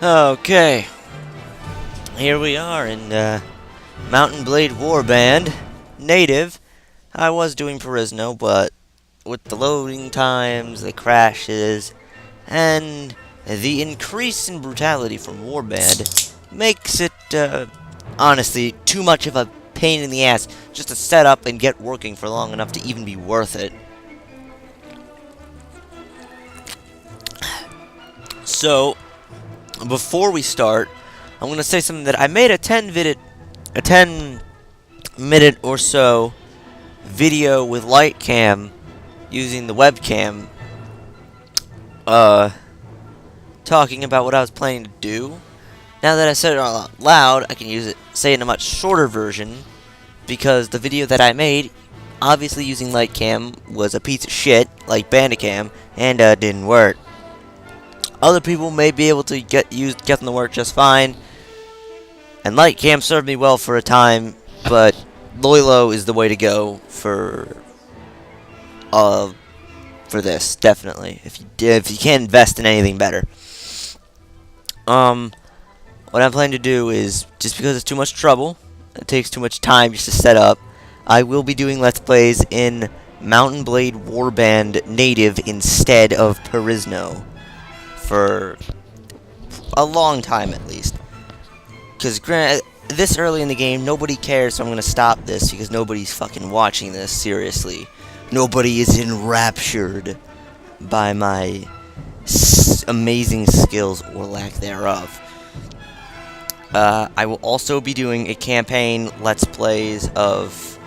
Okay, here we are in Mountain Blade Warband native. I was doing Perisno, but with the loading times, the crashes, and the increase in brutality from Warband makes it honestly too much of a pain in the ass just to set up and get working for long enough to even be worth it. So, before we start, I'm gonna say something that I made a 10 minute or so video with light cam using the webcam, uh, talking about what I was planning to do. Now that I said it out loud, I can say it in a much shorter version, because the video that I made, obviously using light cam, was a piece of shit, like Bandicam, and didn't work. Other people may be able to get them to work just fine, and light cam served me well for a time, but Loilo is the way to go for this, definitely. If you can't invest in anything better. What I'm planning to do is, just because it's too much trouble, it takes too much time just to set up, I will be doing Let's Plays in Mountain Blade Warband Native instead of Perisno. For a long time, at least. Because, granted, this early in the game, nobody cares, so I'm going to stop this, because nobody's fucking watching this, seriously. Nobody is enraptured by my amazing skills, or lack thereof. I will also be doing a campaign Let's Plays of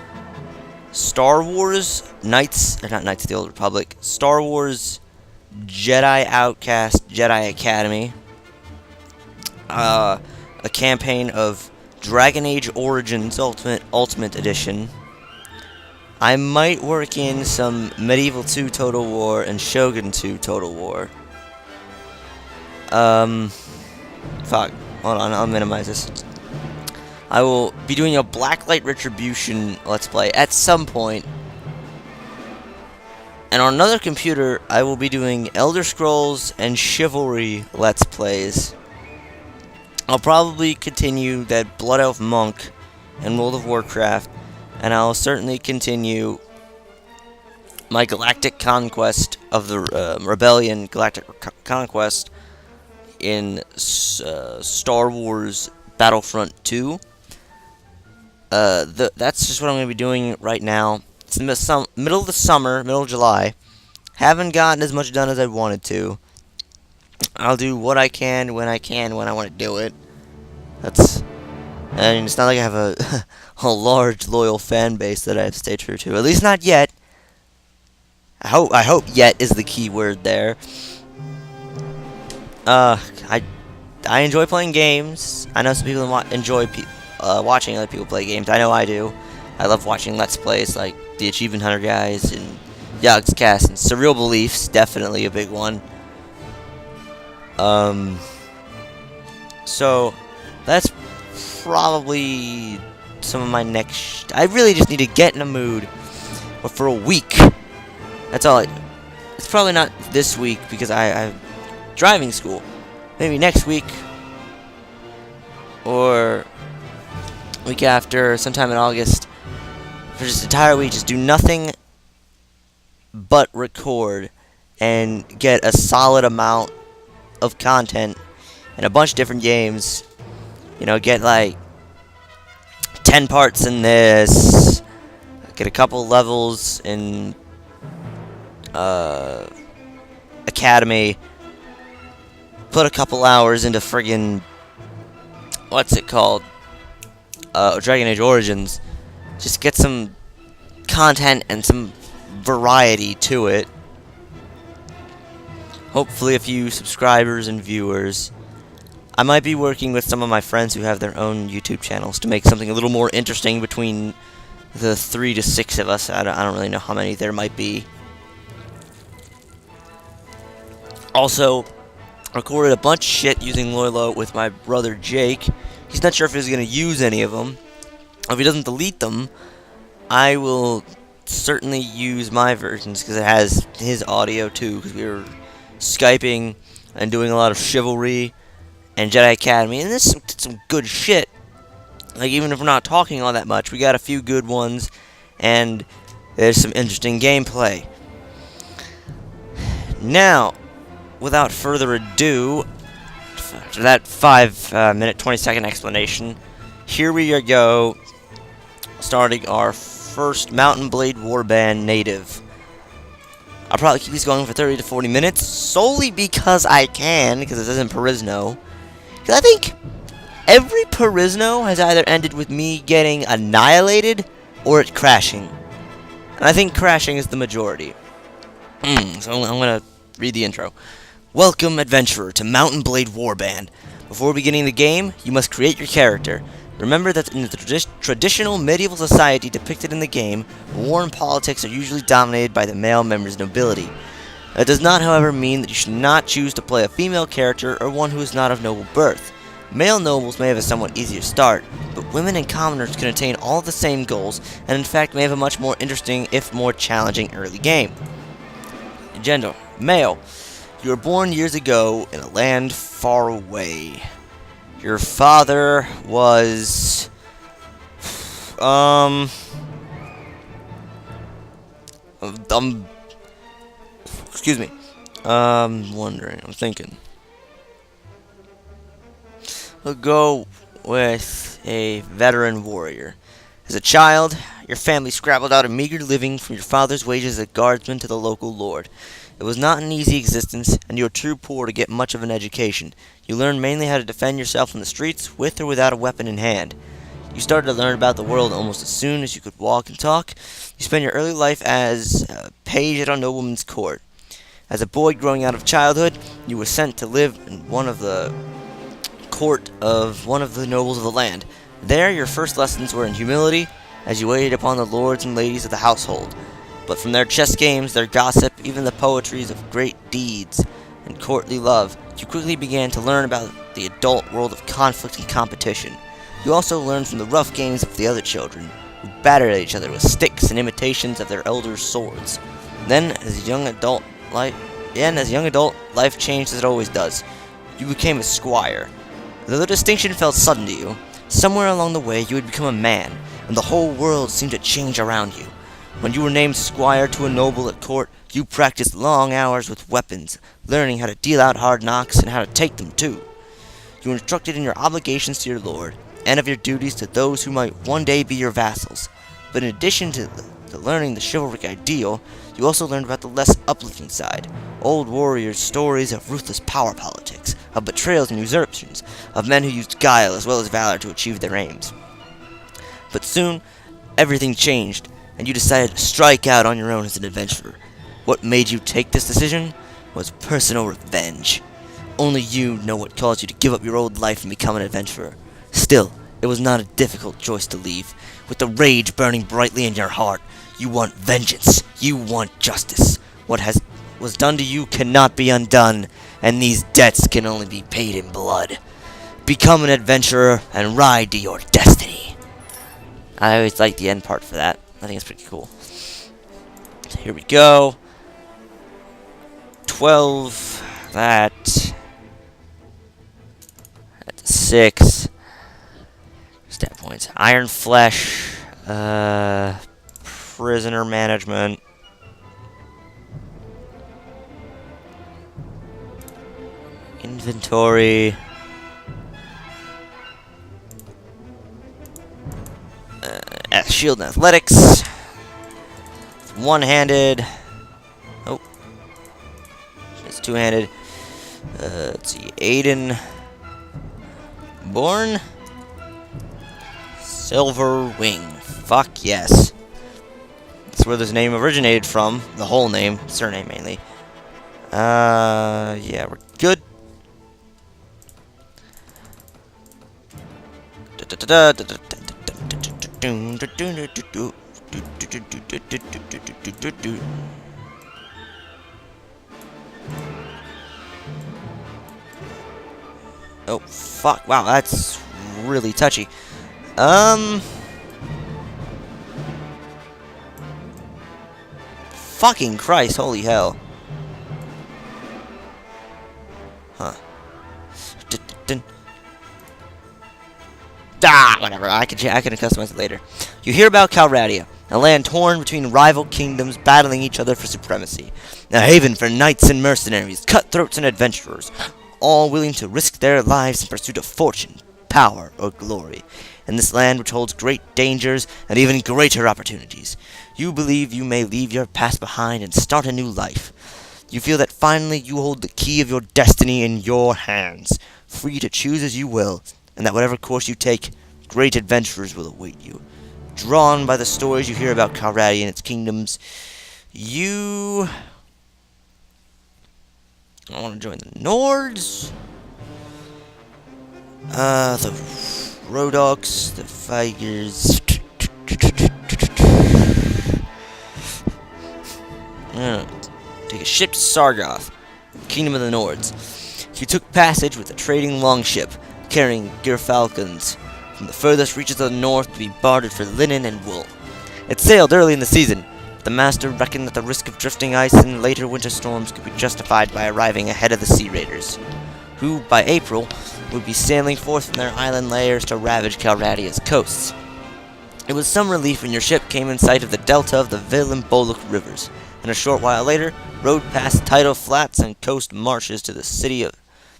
Star Wars not Knights of the Old Republic, Star Wars Jedi Outcast Jedi Academy, a campaign of Dragon Age Origins Ultimate Edition. I might work in some Medieval 2 Total War and Shogun 2 Total War. Fuck. Hold on, I'll minimize this. I will be doing a Blacklight Retribution Let's Play at some point. And on another computer, I will be doing Elder Scrolls and Chivalry Let's Plays. I'll probably continue that Blood Elf Monk and World of Warcraft. And I'll certainly continue my Galactic Conquest of the Rebellion Galactic Conquest in Star Wars Battlefront 2. That's just what I'm going to be doing right now. It's in the middle of the summer, middle of July. Haven't gotten as much done as I wanted to. I'll do what I can when I want to do it. I mean, it's not like I have a large, loyal fan base that I have to stay true to. At least not yet. I hope yet is the key word there. I enjoy playing games. I know some people enjoy watching other people play games. I know I do. I love watching Let's Plays like the Achievement Hunter guys and Yogg's Cast and Surreal Beliefs, definitely a big one. So that's probably some of my next. I really just need to get in a mood, but for a week. That's all. It's probably not this week because I have driving school. Maybe next week or week after, sometime in August. For just an entire week, just do nothing but record and get a solid amount of content and a bunch of different games. You know, get like 10 parts in this, get a couple levels in Academy, put a couple hours into friggin' what's it called? Dragon Age Origins. Just get some content and some variety to it. Hopefully a few subscribers and viewers. I might be working with some of my friends who have their own YouTube channels to make something a little more interesting between the 3 to 6 of us. I don't really know how many there might be. Also, recorded a bunch of shit using Loilo with my brother Jake. He's not sure if he's going to use any of them. If he doesn't delete them, I will certainly use my versions because it has his audio too, because we were Skyping and doing a lot of Chivalry and Jedi Academy, and this is some good shit. Like, even if we're not talking all that much, we got a few good ones, and there's some interesting gameplay. Now, without further ado, after that 5-minute, 20-second explanation, here we go, starting our first Mountain Blade Warband native. I'll probably keep these going for 30 to 40 minutes, solely because I can, because this isn't Perisno. Because I think every Perisno has either ended with me getting annihilated or it crashing. And I think crashing is the majority. So I'm going to read the intro. Welcome, adventurer, to Mountain Blade Warband. Before beginning the game, you must create your character. Remember that in the traditional medieval society depicted in the game, war and politics are usually dominated by the male members of nobility. That does not, however, mean that you should not choose to play a female character or one who is not of noble birth. Male nobles may have a somewhat easier start, but women and commoners can attain all the same goals, and in fact may have a much more interesting, if more challenging, early game. Gender: male. You were born years ago in a land far away. Your father was... excuse me. I'm thinking. We'll go with a veteran warrior. As a child, your family scrabbled out a meager living from your father's wages as a guardsman to the local lord. It was not an easy existence, and you were too poor to get much of an education. You learned mainly how to defend yourself in the streets, with or without a weapon in hand. You started to learn about the world almost as soon as you could walk and talk. You spent your early life as a page at a nobleman's court. As a boy growing out of childhood, you were sent to live in one of the court of one of the nobles of the land. There, your first lessons were in humility, as you waited upon the lords and ladies of the household. But from their chess games, their gossip, even the poetries of great deeds and courtly love, you quickly began to learn about the adult world of conflict and competition. You also learned from the rough games of the other children, who battered at each other with sticks and imitations of their elders' swords. Then, as a young adult, life changed as it always does. You became a squire. Though the distinction felt sudden to you, somewhere along the way you had become a man, and the whole world seemed to change around you. When you were named squire to a noble at court, you practiced long hours with weapons, learning how to deal out hard knocks and how to take them too. You were instructed in your obligations to your lord, and of your duties to those who might one day be your vassals. But in addition to learning the chivalric ideal, you also learned about the less uplifting side. Old warriors' stories of ruthless power politics, of betrayals and usurpations, of men who used guile as well as valor to achieve their aims. But soon, everything changed, and you decided to strike out on your own as an adventurer. What made you take this decision was personal revenge. Only you know what caused you to give up your old life and become an adventurer. Still, it was not a difficult choice to leave. With the rage burning brightly in your heart, you want vengeance. You want justice. What was done to you cannot be undone, and these debts can only be paid in blood. Become an adventurer and ride to your destiny. I always like the end part for that. I think it's pretty cool. So here we go. 12. That's 6. Stat points. Iron Flesh. Prisoner management. Inventory. Shield and athletics. One-handed. Oh. It's two-handed. Let's see. Aiden. Born. Silver Wing. Fuck yes. That's where this name originated from. The whole name. Surname mainly. Yeah, we're good. Oh, fuck. Wow, that's really touchy. Fucking Christ, holy hell. Huh. Dun. Whatever. I can customize it later. You hear about Calradia, a land torn between rival kingdoms battling each other for supremacy. A haven for knights and mercenaries, cutthroats and adventurers, all willing to risk their lives in pursuit of fortune, power, or glory. In this land which holds great dangers and even greater opportunities, you believe you may leave your past behind and start a new life. You feel that finally you hold the key of your destiny in your hands, free to choose as you will, and that whatever course you take, great adventures will await you. Drawn by the stories you hear about Calradia and its kingdoms, you... I want to join the Nords. The Rodoks, the Figers. Take a ship to Sargoth, Kingdom of the Nords. You took passage with a trading longship, carrying Gerfalcons from the furthest reaches of the north to be bartered for linen and wool. It sailed early in the season. The master reckoned that the risk of drifting ice and later winter storms could be justified by arriving ahead of the Sea Raiders, who, by April, would be sailing forth from their island lairs to ravage Calradia's coasts. It was some relief when your ship came in sight of the delta of the Vil and Boluk rivers, and a short while later rode past tidal flats and coast marshes to the city of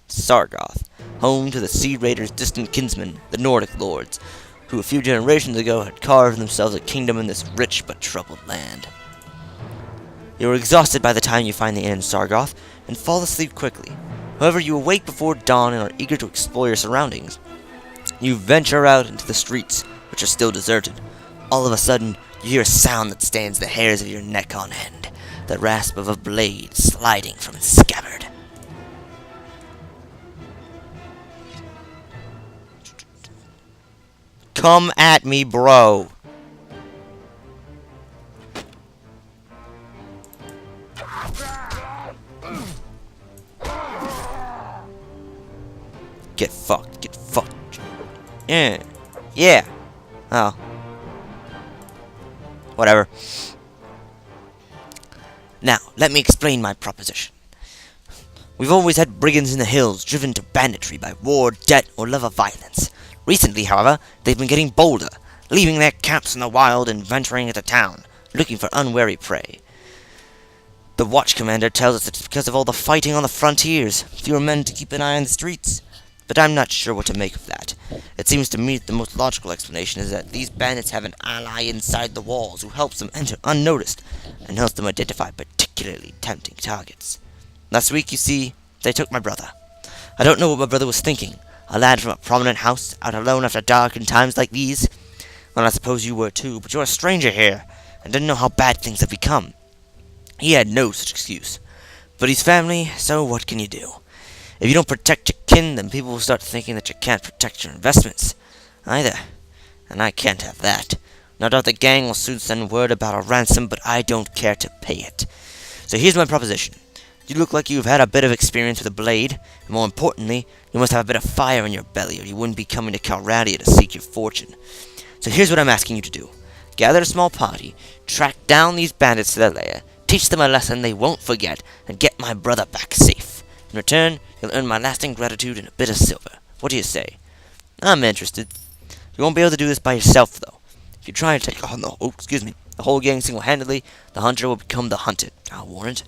Sargoth, home to the Sea Raiders' distant kinsmen, the Nordic lords, who a few generations ago had carved themselves a kingdom in this rich but troubled land. You are exhausted by the time you find the inn in Sargoth, and fall asleep quickly. However, you awake before dawn and are eager to explore your surroundings. You venture out into the streets, which are still deserted. All of a sudden, you hear a sound that stands the hairs of your neck on end, the rasp of a blade sliding from its scabbard. Come at me, bro. Get fucked. Get fucked. Yeah. Yeah. Oh. Whatever. Now, let me explain my proposition. We've always had brigands in the hills, driven to banditry by war, debt, or love of violence. Recently, however, they've been getting bolder, leaving their camps in the wild and venturing into town, looking for unwary prey. The watch commander tells us it's because of all the fighting on the frontiers, fewer men to keep an eye on the streets. But I'm not sure what to make of that. It seems to me that the most logical explanation is that these bandits have an ally inside the walls who helps them enter unnoticed, and helps them identify particularly tempting targets. Last week, you see, they took my brother. I don't know what my brother was thinking. A lad from a prominent house, out alone after dark in times like these. Well, I suppose you were too, but you're a stranger here, and didn't know how bad things have become. He had no such excuse. But he's family, so what can you do? If you don't protect your kin, then people will start thinking that you can't protect your investments either. And I can't have that. No doubt the gang will soon send word about a ransom, but I don't care to pay it. So here's my proposition. You look like you've had a bit of experience with a blade, and more importantly, you must have a bit of fire in your belly, or you wouldn't be coming to Calradia to seek your fortune. So here's what I'm asking you to do. Gather a small party, track down these bandits to their lair, teach them a lesson they won't forget, and get my brother back safe. In return, you'll earn my lasting gratitude and a bit of silver. What do you say? I'm interested. You won't be able to do this by yourself, though. If you try to take on the whole gang single-handedly, the hunter will become the hunted, I'll warn it.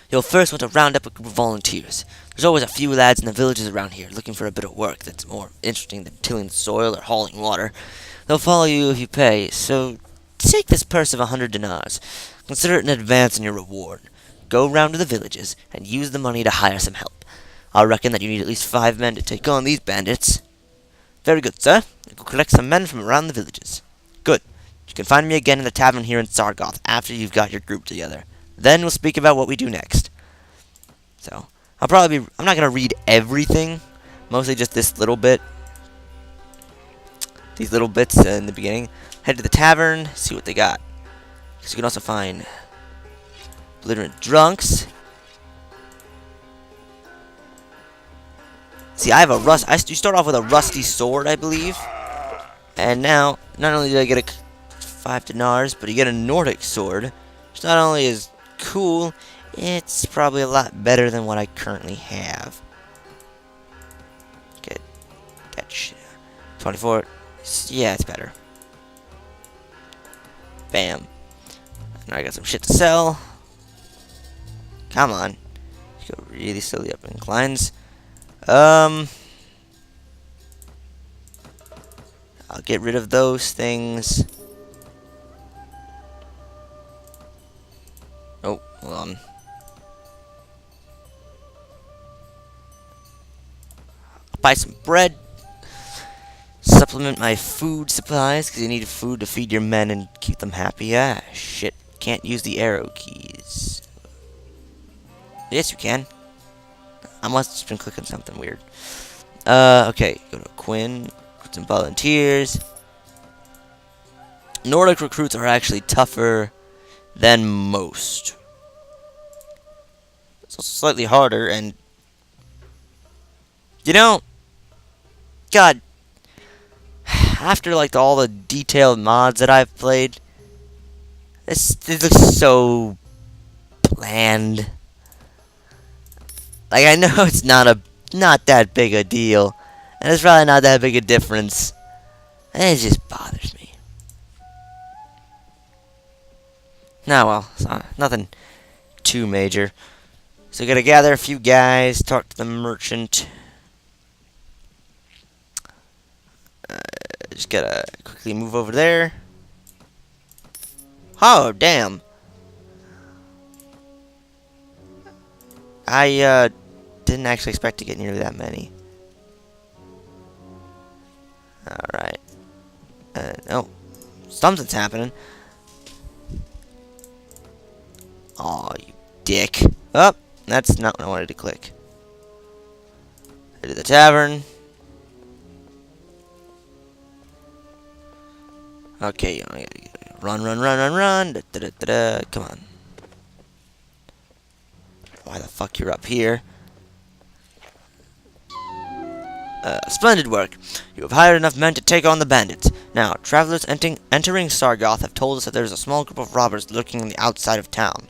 You'll first want to round up a group of volunteers. There's always a few lads in the villages around here looking for a bit of work that's more interesting than tilling the soil or hauling water. They'll follow you if you pay, so take this purse of 100 dinars. Consider it an advance in your reward. Go round to the villages and use the money to hire some help. I reckon that you need at least 5 men to take on these bandits. Very good, sir. Go collect some men from around the villages. Good. You can find me again in the tavern here in Sargoth after you've got your group together. Then we'll speak about what we do next. So, I'm not going to read everything. Mostly just this little bit. These little bits in the beginning. Head to the tavern, see what they got. Because you can also find belligerent drunks. See, I have a you start off with a rusty sword, I believe. And now, not only did I get 5 dinars, but you get a Nordic sword. Which not only is cool, it's probably a lot better than what I currently have. 24. Yeah, it's better. Bam. Now I got some shit to sell. Come on. Just go really slowly up inclines. I'll get rid of those things. Oh, hold on. I'll buy some bread. Supplement my food supplies, because you need food to feed your men and keep them happy. Ah, shit. Can't use the arrow keys. Yes, you can. I must have just been clicking something weird. Okay. Go to Quinn. Put some volunteers. Nordic recruits are actually tougher than most. It's also slightly harder, and... You know... God... After, like, all the detailed mods that I've played... This looks so... bland. Like, I know it's not that big a deal. And it's probably not that big a difference. And it just bothers me. Nah, well, it's nothing too major. So, gotta gather a few guys, talk to the merchant. Just gotta quickly move over there. Oh, damn. I, didn't actually expect to get nearly that many. Alright. Oh. Something's happening. Aw, you dick. Oh, that's not what I wanted to click. Go to the tavern. Okay, run. Da, da, da, da, da. Come on. Why the fuck you're up here? Splendid work. You have hired enough men to take on the bandits. Now, travelers entering Sargoth have told us that there is a small group of robbers lurking on the outside of town.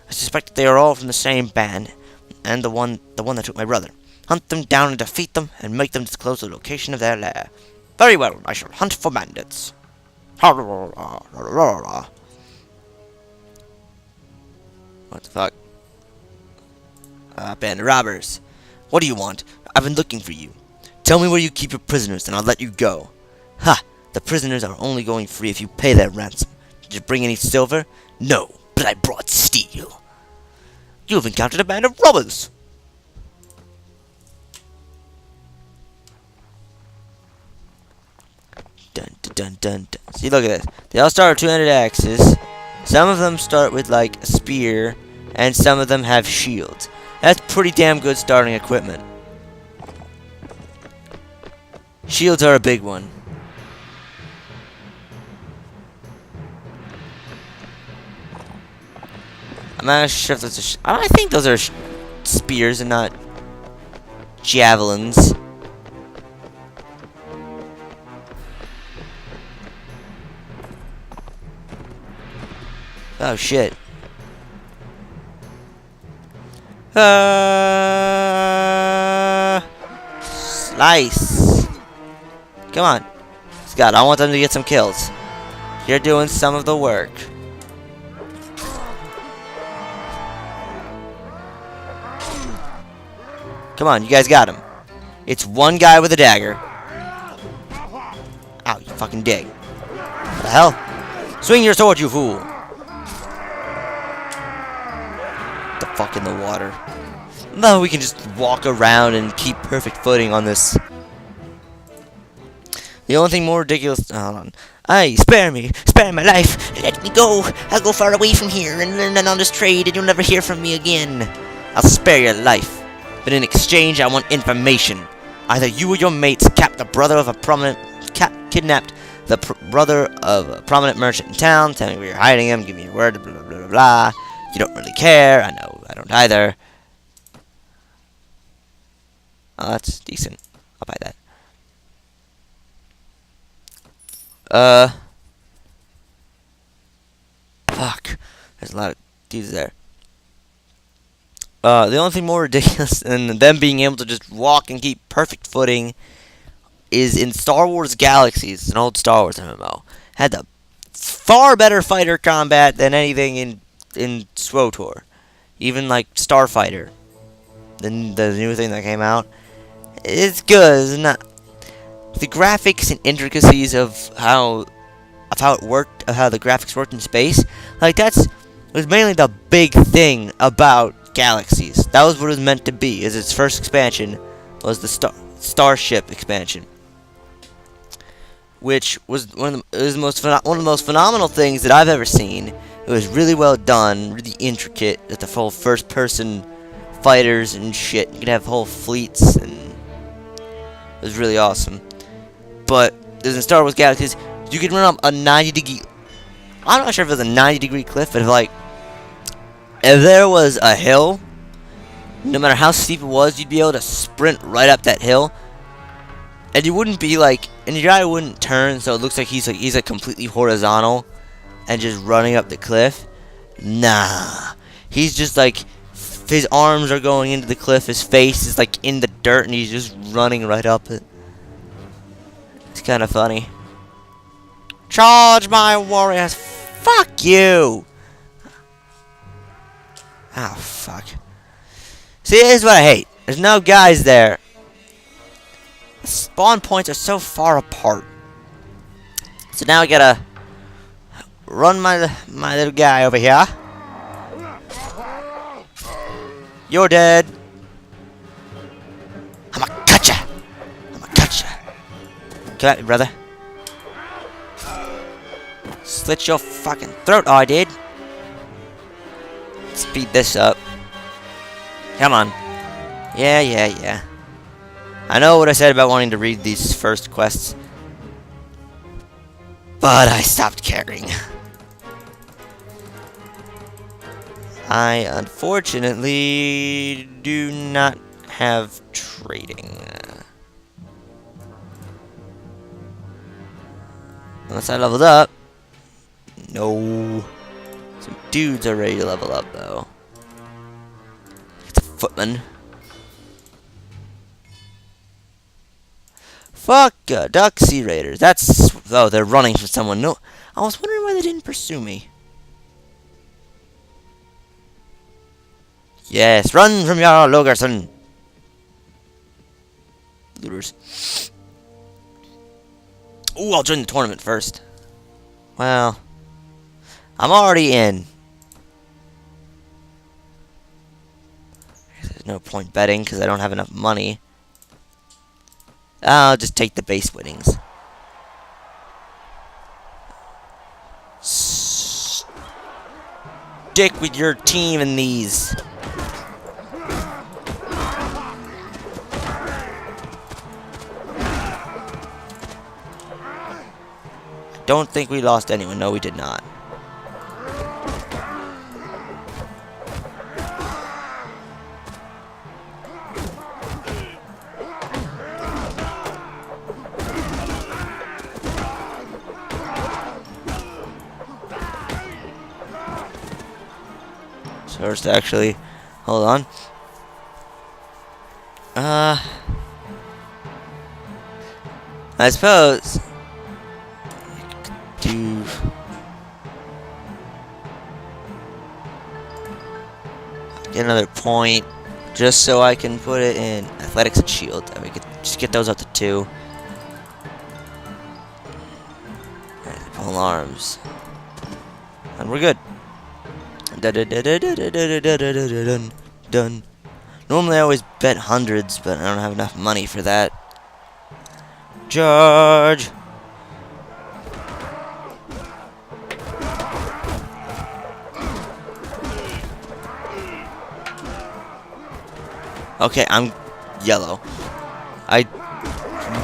I suspect that they are all from the same band, and the one that took my brother. Hunt them down and defeat them, and make them disclose the location of their lair. Very well, I shall hunt for bandits. What the fuck? Band of robbers. What do you want? I've been looking for you. Tell me where you keep your prisoners, and I'll let you go. Ha! The prisoners are only going free if you pay their ransom. Did you bring any silver? No, but I brought steel. You have encountered a band of robbers. Dun, dun, dun, dun, dun. See, look at this. They all start with 200 axes. Some of them start with, like, a spear, and some of them have shields. That's pretty damn good starting equipment. Shields are a big one. I'm not sure if that's I think those are spears and not javelins. Oh shit. Slice. Come on. Scott, I want them to get some kills. You're doing some of the work. Come on, you guys got him. It's one guy with a dagger. Ow, you fucking dig. What the hell? Swing your sword, you fool. What the fuck in the water? No, we can just walk around and keep perfect footing on this. The only thing more ridiculous... Hold on. Aye, spare me. Spare my life. Let me go. I'll go far away from here and learn an honest trade, and you'll never hear from me again. I'll spare your life. But in exchange, I want information. Either you or your mates kidnapped the brother of a prominent merchant in town. Tell me where you're hiding him. Give me your word. Blah, blah, blah, blah, blah. You don't really care. I know. I don't either. Oh, that's decent. I'll buy that. Fuck. There's a lot of dudes there. The only thing more ridiculous than them being able to just walk and keep perfect footing is in Star Wars Galaxies. It's an old Star Wars MMO. Had the far better fighter combat than anything in SWTOR. Even like Starfighter, the new thing that came out. It's good. It's not the graphics and intricacies of how it worked, of how the graphics worked in space. Like was mainly the big thing about Galaxies. That was what it was meant to be. Is its first expansion was the Starship expansion, which was one of the most phenomenal things that I've ever seen. It was really well done, really intricate. With the full first-person fighters and shit. You could have whole fleets, and it was really awesome. But there's in Star Wars Galaxies, you could run up a 90-degree. I'm not sure if it was a 90-degree cliff, but if there was a hill, no matter how steep it was, you'd be able to sprint right up that hill, and you wouldn't be like, and your guy wouldn't turn, so it looks like he's like completely horizontal and just running up the cliff. Nah, he's just like, his arms are going into the cliff, his face is like in the dirt, and he's just running right up it. It's kind of funny. Charge my warriors! Fuck you! Oh, fuck. See, here's what I hate. There's no guys there. The spawn points are so far apart. So now I gotta run my little guy over here. You're dead. I'ma cut ya. Come at me, brother. Slit your fucking throat. Oh, I did. Speed this up. Come on. Yeah. I know what I said about wanting to read these first quests, but I stopped caring. I unfortunately do not have trading. Unless I leveled up. No. Some dudes are ready to level up, though. It's a footman. Fuck, Duck Sea Raiders. That's... Oh, they're running from someone. No, I was wondering why they didn't pursue me. Yes, run from your Logerson. Looters. Ooh, I'll join the tournament first. Well, I'm already in. There's no point betting because I don't have enough money. I'll just take the base winnings. Stick with your team in these. Don't think we lost anyone. No, we did not. First, actually, hold on. I suppose do get another point just so I can put it in athletics and shield. I could just get those up to 2. Alright, pole arms, and we're good. Done. Normally I always bet hundreds, but I don't have enough money for that. Charge! Okay, I'm yellow. I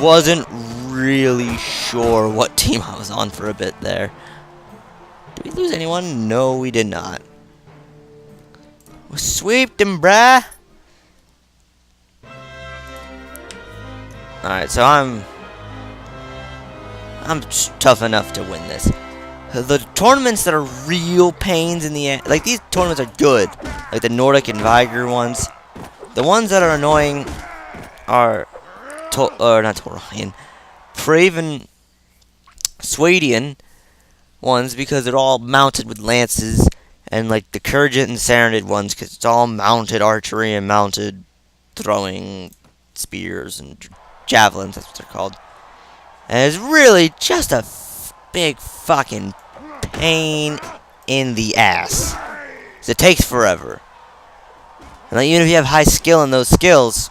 wasn't really sure what team I was on for a bit there. Did we lose anyone? No, we did not. We sweeped him, bruh. Alright, so I'm tough enough to win this. The tournaments that are real pains in the end, like these tournaments are good, like the Nordic and Viger ones. The ones that are annoying are not Torian. Praven Swadian ones because they're all mounted with lances, and like the Kurgent and Serenid ones because it's all mounted archery and mounted throwing spears and javelins. That's what they're called. And it's really just a big fucking pain in the ass. 'Cause it takes forever. And like, even if you have high skill in those skills,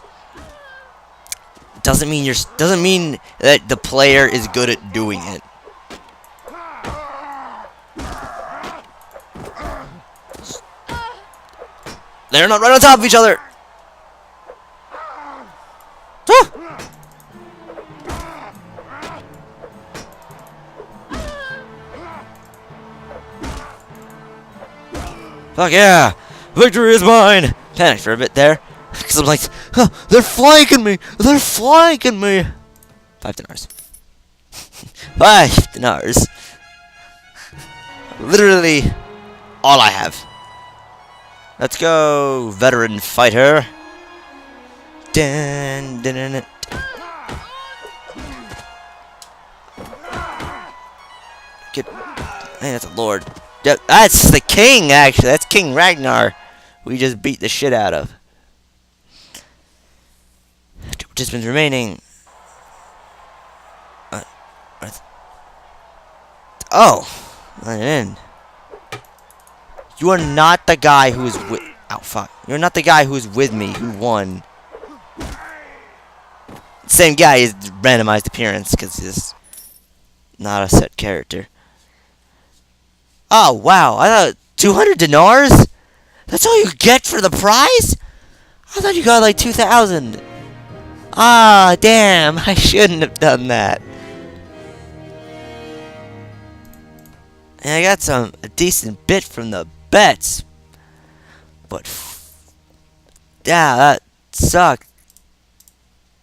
doesn't mean that the player is good at doing it. They're not right on top of each other. Ah! Fuck yeah! Victory is mine! Panicked for a bit there. Because I'm like, huh, they're flanking me! They're flanking me! 5 dinars. 5 dinars. Literally all I have. Let's go, veteran fighter. Dun, dun, dun, dun. Get, hey, that's a lord. Yep, that's the king, actually. That's King Ragnar. We just beat the shit out of. 2 participants remaining. Oh, let it in. You are not the guy who is with. Oh fuck! You're not the guy who's with me who won. Same guy is randomized appearance because he's not a set character. Oh wow! I thought 200 dinars. That's all you get for the prize? I thought you got like 2,000. Ah, damn! I shouldn't have done that. And I got a decent bit from the bets, but yeah, that sucked.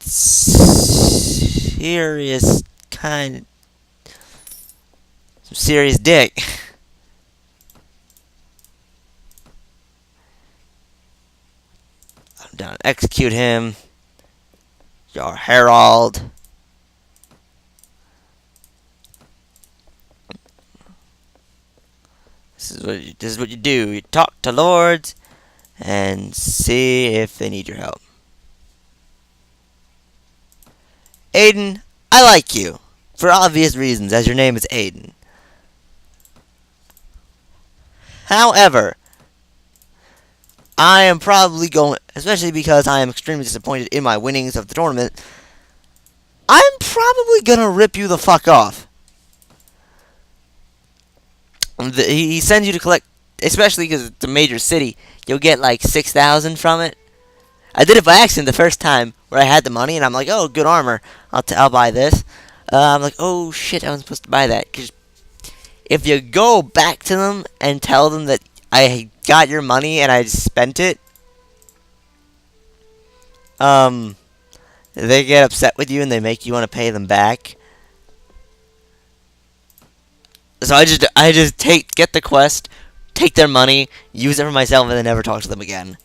Serious kind, some serious dick. I'm down. Execute him. Your herald. This is what you do. You talk to lords and see if they need your help. Aiden, I like you. For obvious reasons, as your name is Aiden. However, I am probably going, especially because I am extremely disappointed in my winnings of the tournament, I'm probably gonna rip you the fuck off. He sends you to collect, especially because it's a major city, you'll get like 6,000 from it. I did it by accident the first time where I had the money and I'm like, oh, good armor, I'll buy this. I'm like, oh shit, I wasn't supposed to buy that. Because if you go back to them and tell them that I got your money and I spent it, they get upset with you and they make you want to pay them back. So I just get the quest, take their money, use it for myself, and then never talk to them again.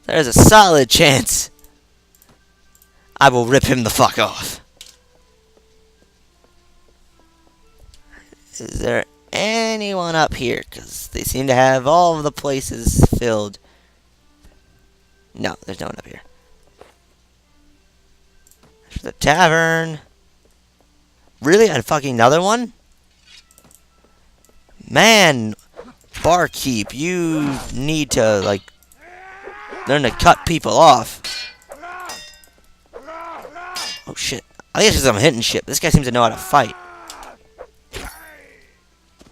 There's a solid chance I will rip him the fuck off. Is there anyone up here? Because they seem to have all of the places filled. No, there's no one up here. There's the tavern. Really? A fucking another one? Man, barkeep, you need to, like, learn to cut people off. Oh, shit. I guess because I'm hitting shit. This guy seems to know how to fight.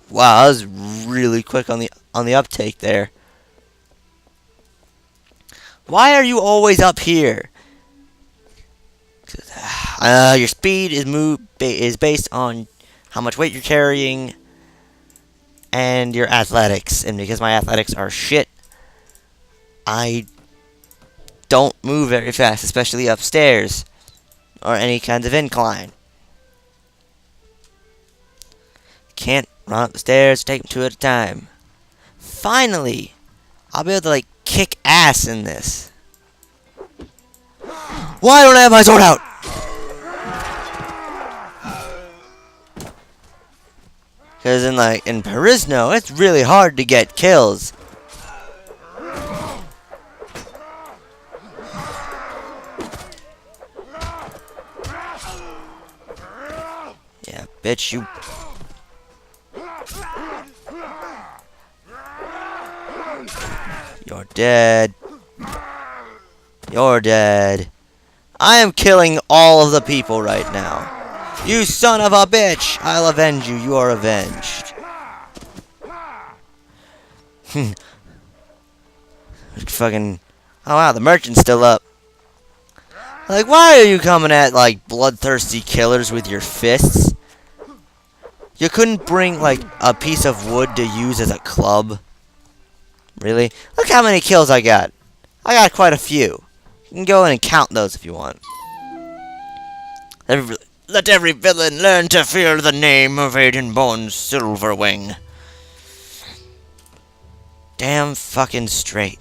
Wow, that was really quick on the uptake there. Why are you always up here? Your speed is based on how much weight you're carrying and your athletics. And because my athletics are shit, I don't move very fast, especially upstairs or any kinds of incline. Can't run up the stairs, take them 2 at a time. Finally, I'll be able to like kick ass in this. Why don't I have my sword out? Because in Parisno, it's really hard to get kills. Yeah, bitch, you. You're dead. You're dead. I am killing all of the people right now. You son of a bitch! I'll avenge you. You are avenged. Fucking. Oh wow, the merchant's still up. Like, why are you coming at, like, bloodthirsty killers with your fists? You couldn't bring, like, a piece of wood to use as a club? Really? Look how many kills I got. I got quite a few. You can go in and count those if you want. Let every villain learn to fear the name of Aidenborn's Silverwing. Damn fucking straight.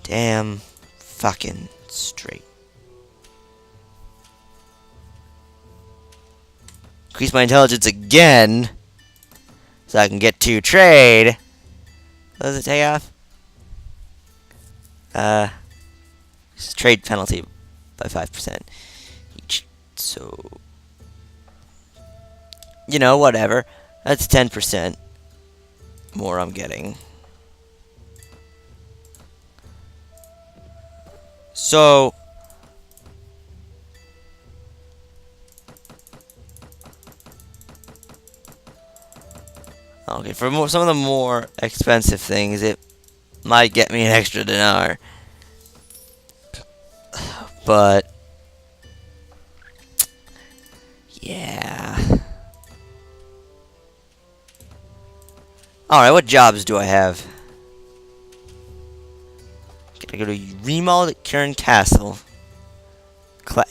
Damn fucking straight. Increase my intelligence again, so I can get to trade. What does it take off? Trade penalty by 5% each. So, you know, whatever. That's 10% more I'm getting. So, okay, for some of the more expensive things, it might get me an extra dinar. But, yeah. Alright, what jobs do I have? Can I go to remodel at Kieran Castle?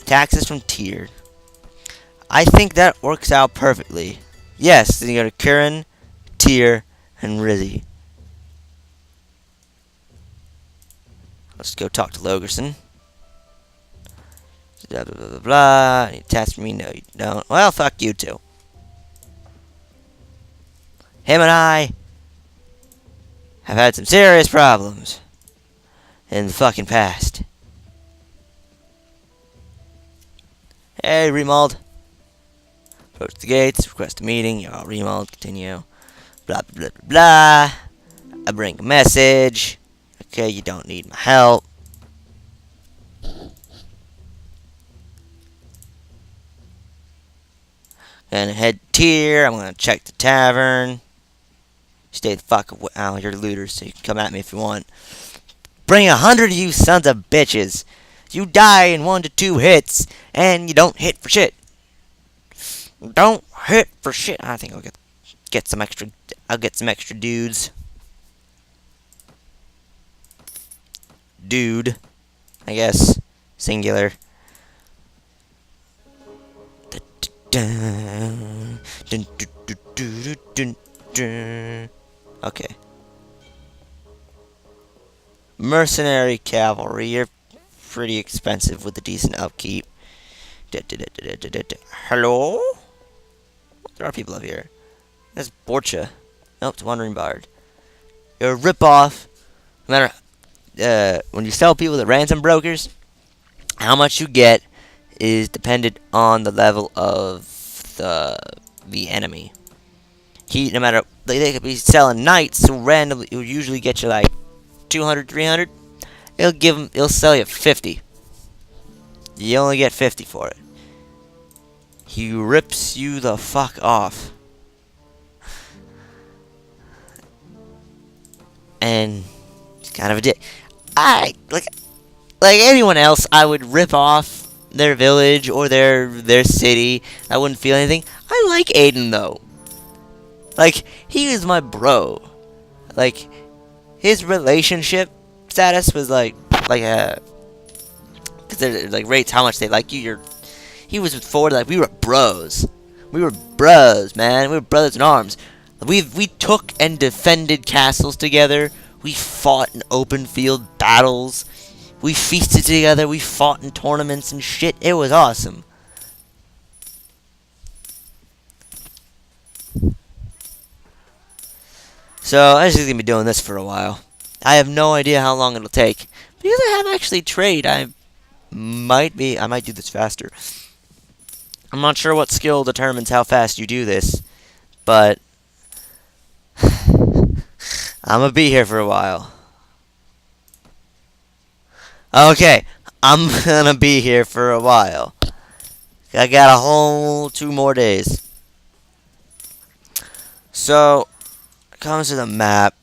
Taxes from Tyr. I think that works out perfectly. Yes, then you go to Kieran, Tyr, and Rizzy. Let's go talk to Logerson. Blah, blah, blah, blah, blah. You task me? No, you don't. Well, fuck you too. Him and I have had some serious problems in the fucking past. Hey, Remald. Approach the gates, request a meeting. You're all Remald, continue. Blah, blah, blah, blah. I bring a message. Okay, you don't need my help. Gonna head Tyr. I'm gonna check the tavern. Stay the fuck away. Oh, you're looters, so you can come at me if you want. Bring 100 of you sons of bitches. You die in 1 to 2 hits, and you don't hit for shit. Don't hit for shit. I think I'll get some extra. I'll get some extra dudes. Dude, I guess singular. Okay. Mercenary cavalry. You're pretty expensive with a decent upkeep. Hello? There are people up here. That's Borcha. Nope, it's Wandering Bard. You're a ripoff. No matter, when you sell people to ransom brokers, how much you get is dependent on the level of the enemy. No matter, they could be selling knights, so randomly, it will usually get you like 200, 300. He'll sell you 50. You only get 50 for it. He rips you the fuck off. And it's kind of a dick. Like anyone else, I would rip off their village or their city. I wouldn't feel anything. I like Aiden though. Like, he is my bro. Like, his relationship status was like a, because they're like rates how much they like you. He was with Ford, like we were bros. We were bros, man. We were brothers in arms. We took and defended castles together. We fought in open field battles. We feasted together. We fought in tournaments and shit. It was awesome. So I'm just gonna be doing this for a while. I have no idea how long it'll take. Because I have actually trade, I might do this faster. I'm not sure what skill determines how fast you do this, but I'm gonna be here for a while. Okay, I'm gonna be here for a while. I got a whole 2 more days. So, it comes to the map.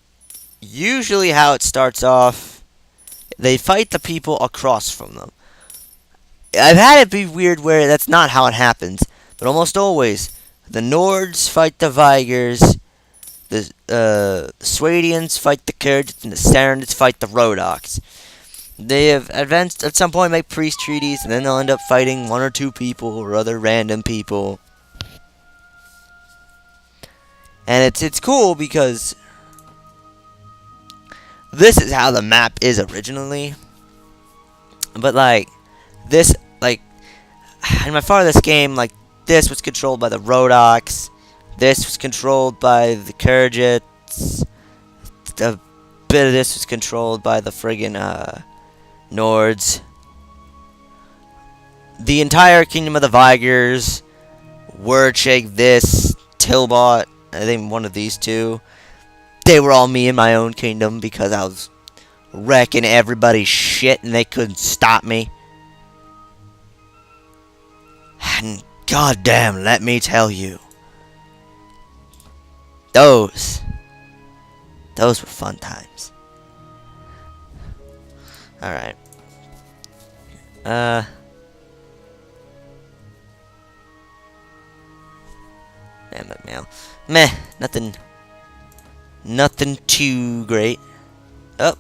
Usually how it starts off, they fight the people across from them. I've had it be weird where that's not how it happens, but almost always, the Nords fight the Vigers, the Swadians fight the Kurds, and the Saranids fight the Rhodoks. They have advanced at some point, make peace treaties, and then they'll end up fighting 1 or 2 people or other random people. And it's cool because this is how the map is originally. But like this, like in my farthest game, like this was controlled by the Rhodoks. This was controlled by the Kyrgyz. A bit of this was controlled by the friggin' Nords. The entire kingdom of the Vigers, Wurcheg, this, Tilbot, I think one of these two. They were all me in my own kingdom because I was wrecking everybody's shit and they couldn't stop me. And goddamn, let me tell you, those were fun times. Alright. Meh, nothing too great. Oh.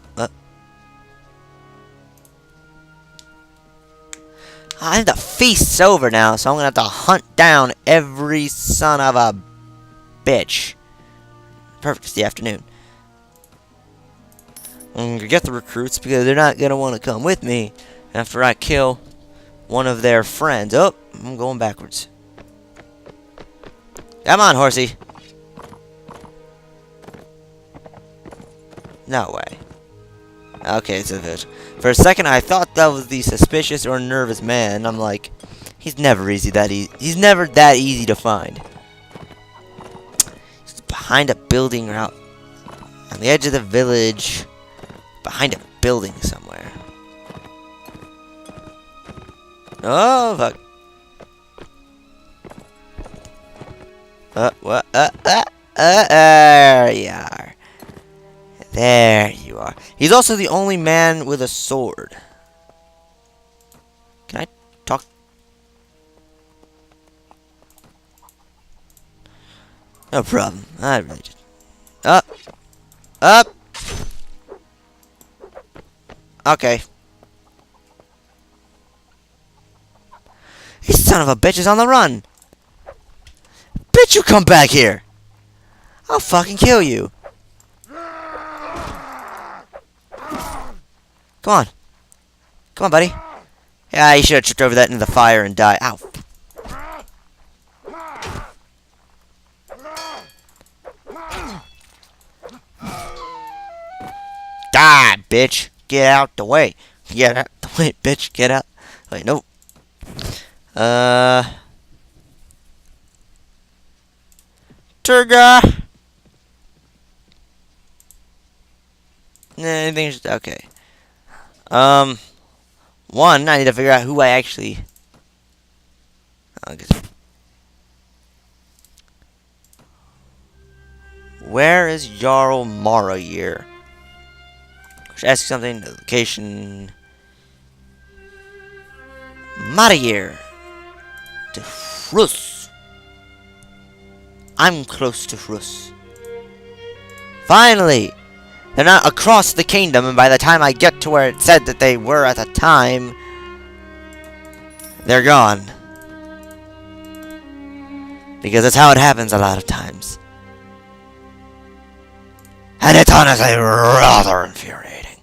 I think the feast's over now, so I'm gonna have to hunt down every son of a bitch. Perfect, it's the afternoon. I'm gonna get the recruits because they're not gonna want to come with me after I kill one of their friends. Oh, I'm going backwards. Come on, horsey. No way. Okay, it's a village. For a second, I thought that was the suspicious or nervous man. I'm like, he's never He's never that easy to find. He's behind a building or out on the edge of the village, behind a building somewhere. Oh fuck! What? There you are. There you are. He's also the only man with a sword. Can I talk? No problem. I really just... Up! Okay. This son of a bitch is on the run! Bitch, you come back here! I'll fucking kill you! Come on. Come on, buddy. Yeah, you should have tripped over that into the fire and died. Ow. Die, bitch. Get out the way. Get out the way, bitch. Get out. Wait, nope. Turga. Anything's okay. One, I need to figure out who I actually... Where is Jarl Marayir? Should ask you something. Location... Marayir. To Rus. I'm close to Rus. Finally! They're not across the kingdom, and by the time I get to where it said that they were at the time, they're gone. Because that's how it happens a lot of times. And it's honestly rather infuriating.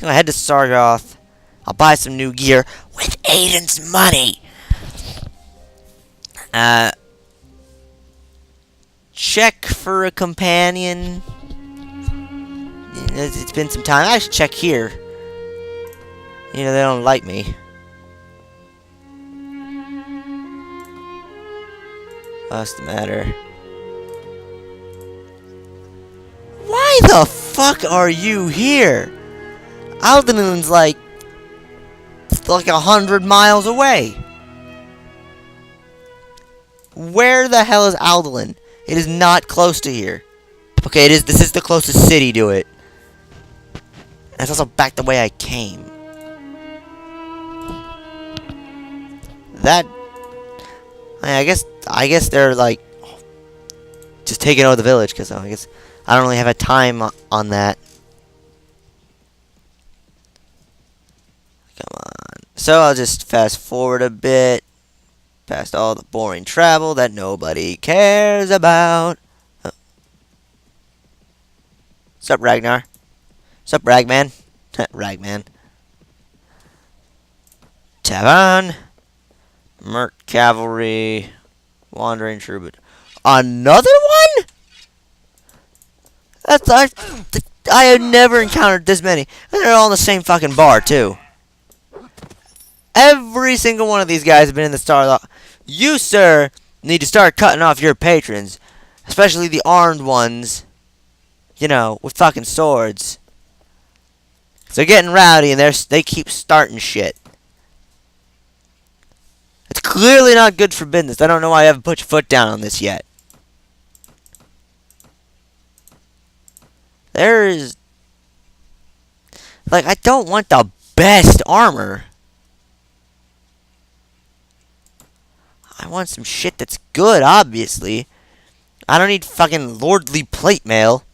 I'll head to Sargoth. I'll buy some new gear with Aiden's money. Check for a companion. It's been some time. I should check here. You know, they don't like me. What's the matter? Why the fuck are you here? Aldenon's like 100 miles away. Where the hell is Aldelin? It is not close to here. Okay, it is. This is the closest city to it. That's also back the way I came. That. I guess they're like just taking over the village because I guess I don't really have a time on that. Come on. So I'll just fast forward a bit. Past all the boring travel that nobody cares about. Oh. Sup, Ragnar? Sup, Ragman? Ragman. Tavern. Mert Cavalry. Wandering Troubadour. Another one? I have never encountered this many. And they're all in the same fucking bar, too. Every single one of these guys have been in the Starlock. You, sir, need to start cutting off your patrons. Especially the armed ones. You know, with fucking swords. They're getting rowdy and they keep starting shit. It's clearly not good for business. I don't know why you haven't put your foot down on this yet. There's... Like, I don't want the best armor. I want some shit that's good, obviously. I don't need fucking lordly plate mail.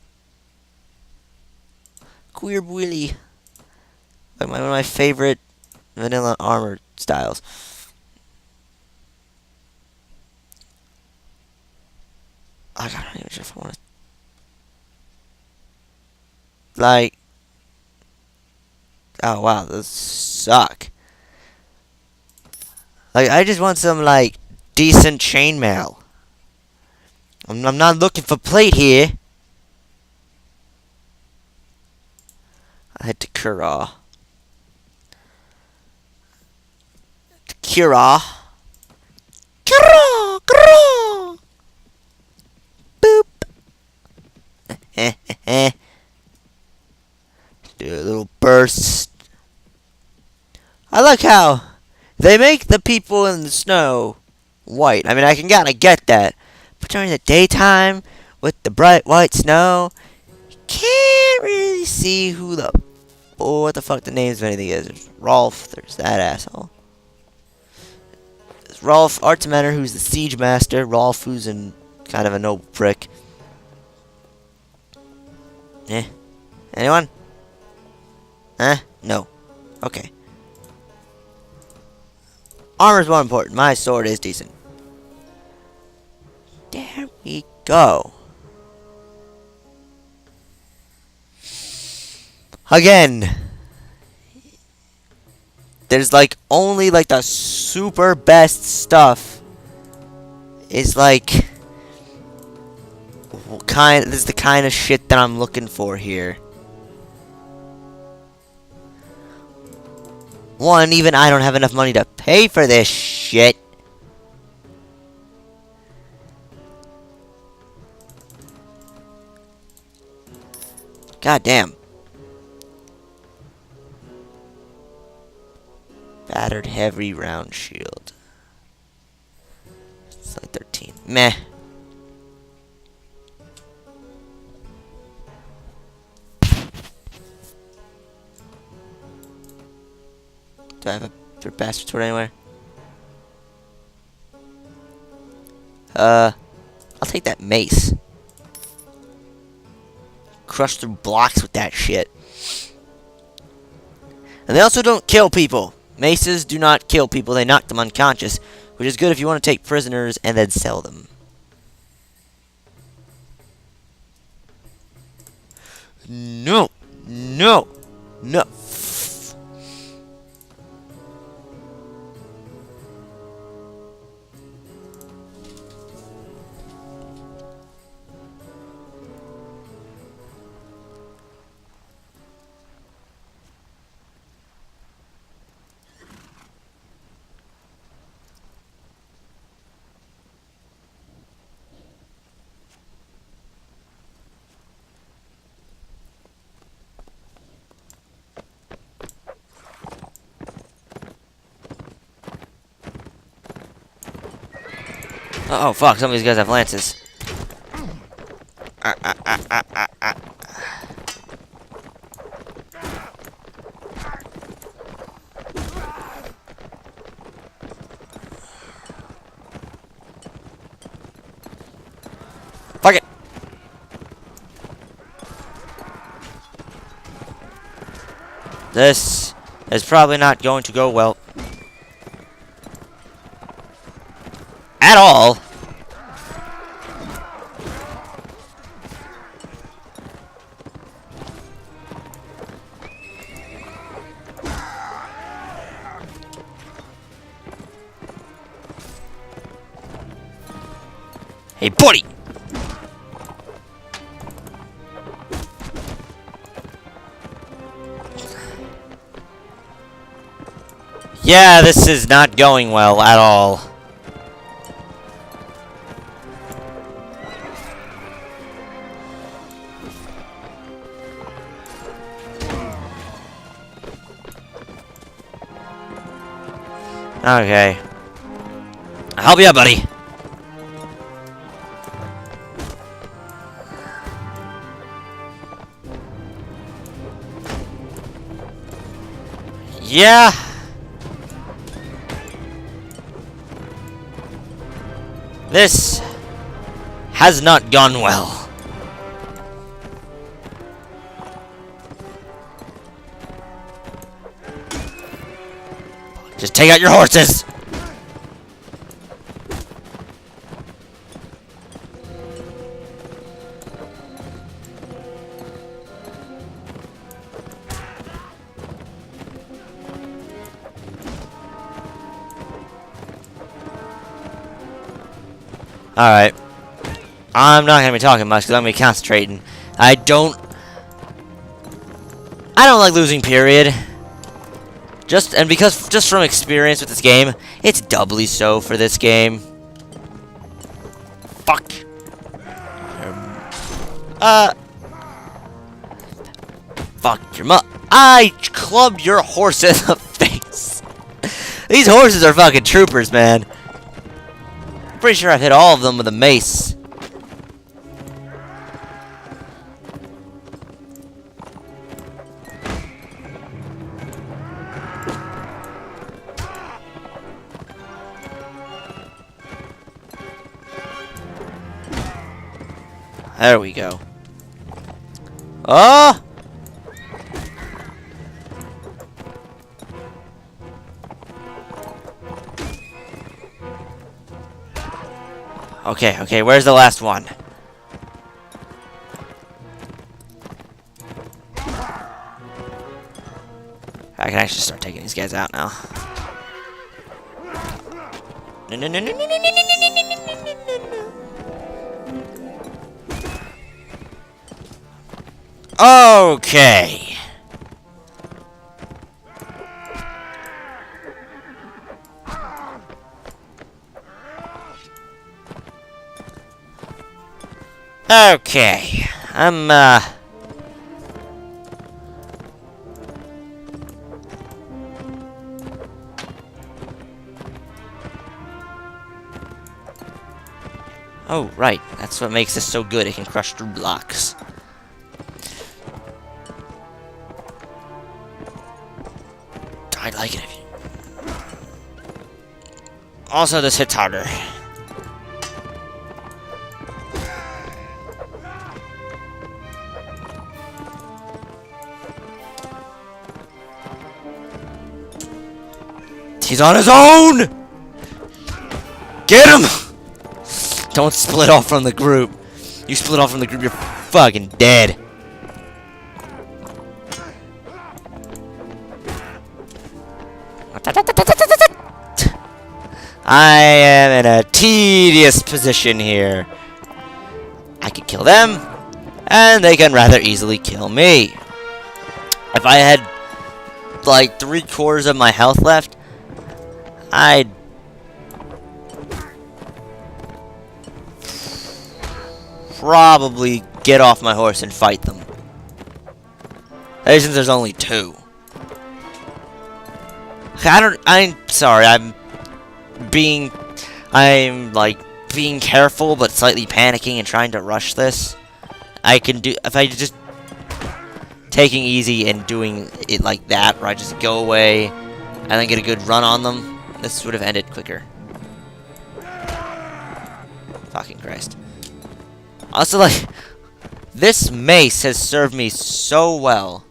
Queer Willy. Like one of my favorite vanilla armor styles. I don't even know if I want to... Like... Oh, wow, those suck. Like, I just want some, like, decent chainmail. I'm not looking for plate here. I head to Kura. Kura. Kura! Kura! Boop. Do a little burst. I like how they make the people in the snow white. I mean, I can kinda get that. But during the daytime, with the bright white snow, you can't really see who the... Oh, what the fuck the names of anything is. There's Rolf, there's that asshole. There's Rolf Artimeter, who's the siege master. Rolf, who's kind of a noble prick. Eh? Anyone? Huh? No. Okay. Armor's more important. My sword is decent. There we go. Again. There's like only like the super best stuff. Is like this is the kind of shit that I'm looking for here. One, even I don't have enough money to pay for this shit. God damn. Battered heavy round shield. It's like 13. Meh. Do I have a bastard sword anywhere? I'll take that mace. Crush through blocks with that shit. And they also don't kill people. Maces do not kill people, they knock them unconscious, which is good if you want to take prisoners and then sell them. No. No. No. Oh, fuck, some of these guys have lances. Fuck it! This is probably not going to go well. At all. Hey, buddy! Yeah, this is not going well at all. Okay. I'll help you out, buddy. Yeah. This has not gone well. Just take out your horses. Alright. I'm not gonna be talking much because I'm gonna be concentrating. I don't like losing, period. Just from experience with this game, it's doubly so for this game. Fuck. Fuck your I clubbed your horse in the face. These horses are fucking troopers, man. Pretty sure I've hit all of them with a mace. There we go. Oh! Okay, where's the last one? I can actually start taking these guys out now. Okay. Okay, oh, right, that's what makes this so good, it can crush through blocks. I'd like it if you... Also, this hits harder. He's on his own! Get him! Don't split off from the group. You split off from the group, you're fucking dead. I am in a tedious position here. I could kill them, and they can rather easily kill me. If I had, like, 3/4 of my health left, I'd probably get off my horse and fight them. Since there's only 2. I'm sorry, I'm like being careful but slightly panicking and trying to rush this. I can do if I just taking easy and doing it like that, where I just go away and then get a good run on them. This would have ended quicker. Fucking Christ. Also, like, this mace has served me so well.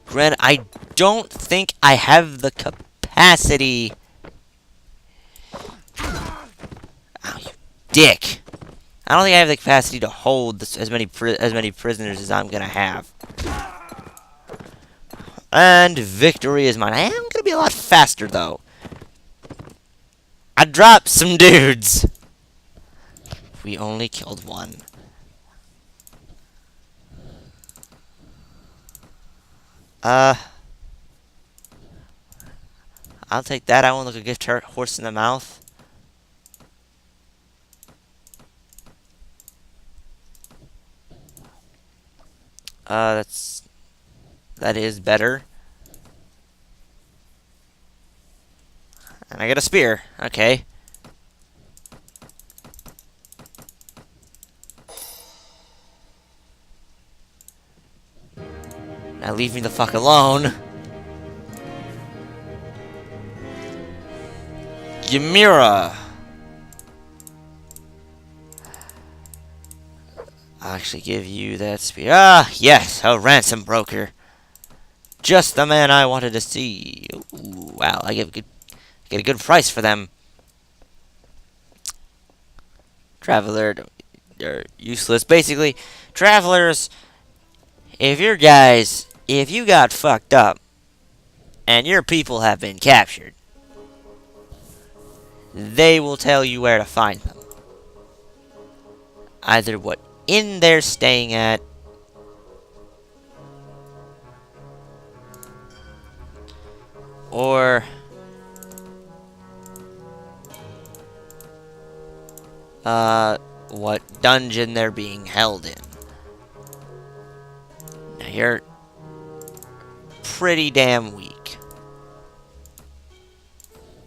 Granted, I don't think I have the capacity. Oh, you dick! I don't think I have the capacity to hold as many prisoners as I'm gonna have. And victory is mine. I am gonna be a lot faster though. I dropped some dudes. We only killed one. I'll take that. I won't look a gift horse in the mouth. That is better. And I get a spear. Okay. Now leave me the fuck alone. Ymira. I'll actually give you that spear. Ah, yes, a ransom broker. Just the man I wanted to see. Ooh, wow, I get a good price for them. Traveler, they're useless. Basically, travelers, if you got fucked up, and your people have been captured, they will tell you where to find them. Either what inn they're staying at, or what dungeon they're being held in. Now you're pretty damn weak.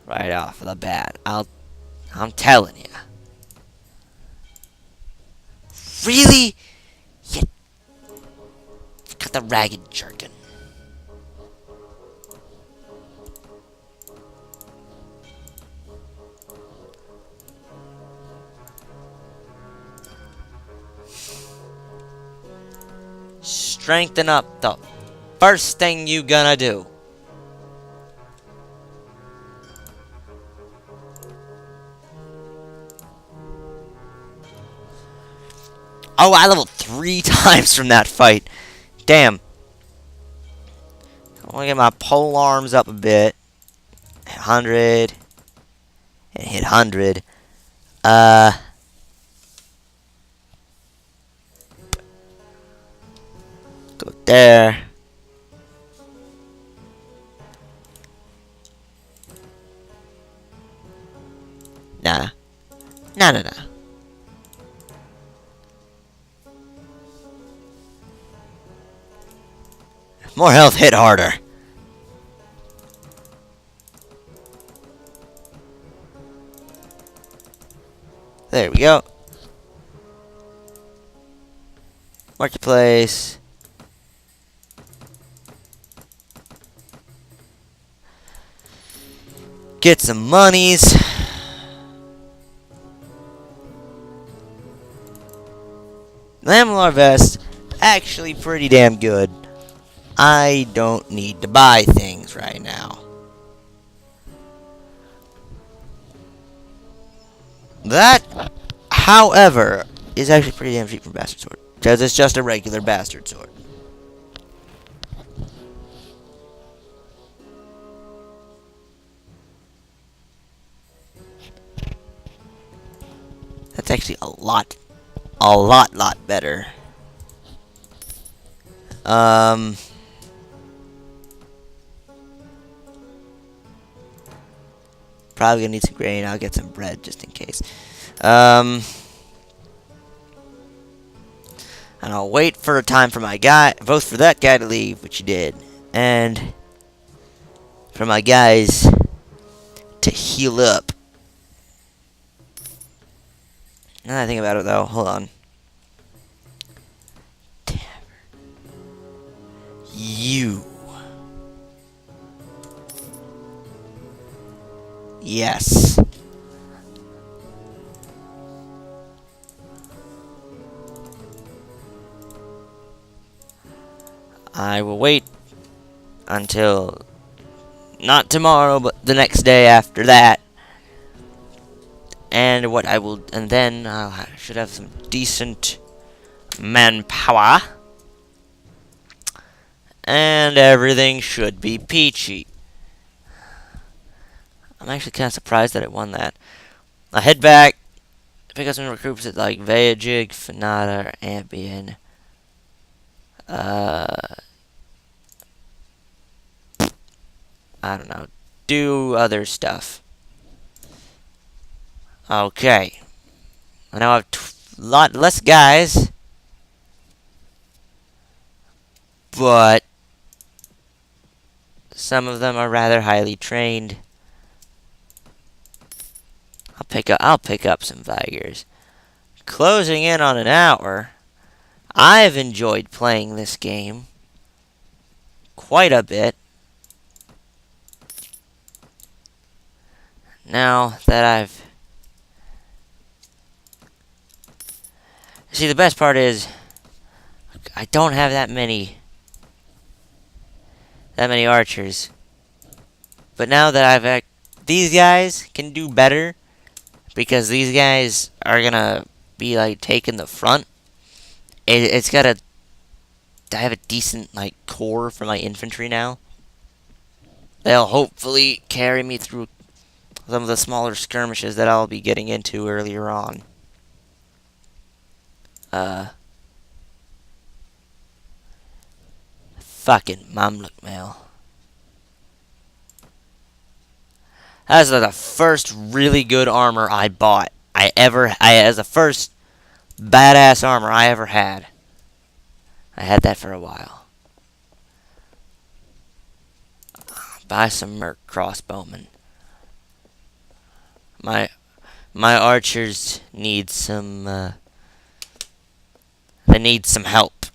Right off the bat. I'm telling you. Really? You got the ragged jerkin. Strengthen up the first thing you gonna do. Oh, I leveled 3 times from that fight. Damn. I want to get my pole arms up a bit. 100. And hit 100. Go there. Nah. Nah. More health, hit harder. There we go. Marketplace. Get some monies. Lamlar vest, actually pretty damn good. I don't need to buy things right now. That, however, is actually pretty damn cheap for Bastard Sword. Because it's just a regular Bastard Sword. That's actually a lot better. Probably gonna need some grain. I'll get some bread just in case. And I'll wait for a time for my guy, both for that guy to leave, which he did, and for my guys to heal up Now that I think about it, though, hold on. You. Yes. I will wait until not tomorrow, but the next day after that. And then I should have some decent manpower. And everything should be peachy. I'm actually kind of surprised that I won that. I head back, pick up some recruits at like Vajig, Fanata, or Ambien. I don't know. Do other stuff. Okay. I now have a lot less guys. But some of them are rather highly trained. I'll pick up some Vigors. Closing in on an hour. I've enjoyed playing this game quite a bit. Now that I've... See, the best part is I don't have that many archers. But now that I've... These guys can do better because these guys are gonna be like taking the front. It's gotta... I have a decent like core for my infantry now. They'll hopefully carry me through some of the smaller skirmishes that I'll be getting into earlier on. Fucking Mamluk mail. That's the first really good armor I bought. As the first badass armor I ever had. I had that for a while. Buy some Merc crossbowmen. My archers need some. They need some help.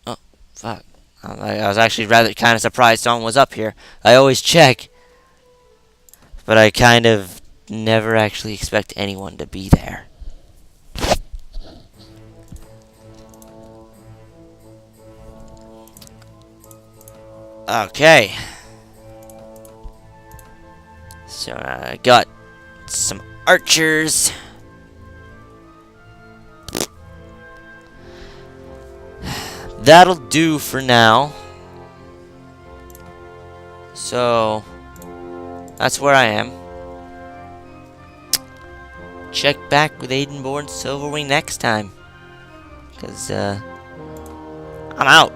Oh fuck! I was actually kind of surprised someone was up here. I always check, but I kind of never actually expect anyone to be there. Okay. So I got some archers. That'll do for now. So that's where I am. Check back with Aidenborn Silverwing next time. Because I'm out.